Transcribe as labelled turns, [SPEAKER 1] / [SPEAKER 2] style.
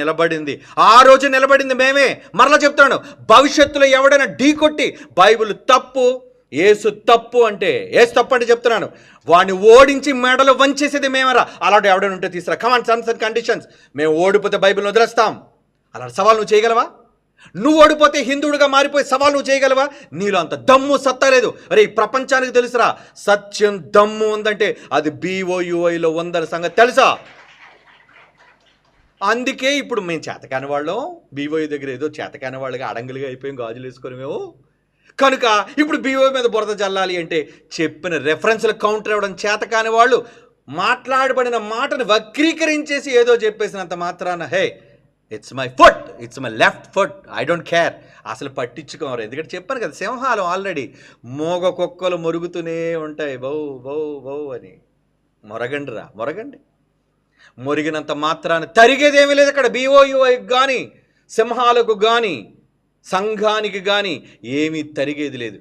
[SPEAKER 1] నిలబడింది. ఆ రోజు నిలబడింది మేమే. మరలా చెప్తున్నాను, భవిష్యత్తులో ఎవడైనా ఢీ కొట్టి బైబిల్ తప్పు, యేసు తప్పు అంటే, యేసు తప్పు అంటే చెప్తున్నాను, వాడిని ఓడించి మెడలు వంచేసేది మేమరా. అలాంటి ఎవడైనా ఉంటే తీసుకురా. కమాన్, టర్మ్స్ అండ్ కండిషన్స్. మేము ఓడిపోతే బైబిల్ని వదిలేస్తాం. అలాంటి సవాల్ నువ్వు చేయగలవా? నువ్వు ఓడిపోతే హిందువుడిగా మారిపోయి సవాల్ నువ్వు చేయగలవా? నీలో అంత దమ్ము సత్తా లేదు. అరే ఈ ప్రపంచానికి తెలుసురా, సత్యం దమ్ము ఉందంటే అది BOUIలో ఉందని సంగతి తెలుసా? అందుకే ఇప్పుడు మేము చేతకాని వాళ్ళం, BOI దగ్గర ఏదో చేతకాని వాళ్ళగా అడంగులుగా అయిపోయాం, గాజులు వేసుకొని మేము. కనుక ఇప్పుడు BOI మీద బురద జల్లాలి అంటే చెప్పిన రెఫరెన్స్ల కౌంటర్ ఇవ్వడం చేతకాని వాళ్ళు మాట్లాడబడిన మాటను వక్రీకరించేసి ఏదో చెప్పేసినంత మాత్రాన hey it's my foot, it's my left foot, I don't care, అసలు పట్టించుకోరు. ఎందుకంటే చెప్పాను కదా, సింహాలు ఆల్రెడీ మోగ కుక్కలు మొరుగుతూనే ఉంటాయి, బౌ బౌ బౌ అని. మొరగండిరా, మొరగండి. మొరిగినంత మాత్రాన తరిగేదేమీ లేదు అక్కడ. BOUIకి కానీ, సింహాలకు కానీ, సంఘానికి కానీ ఏమీ తరిగేది లేదు.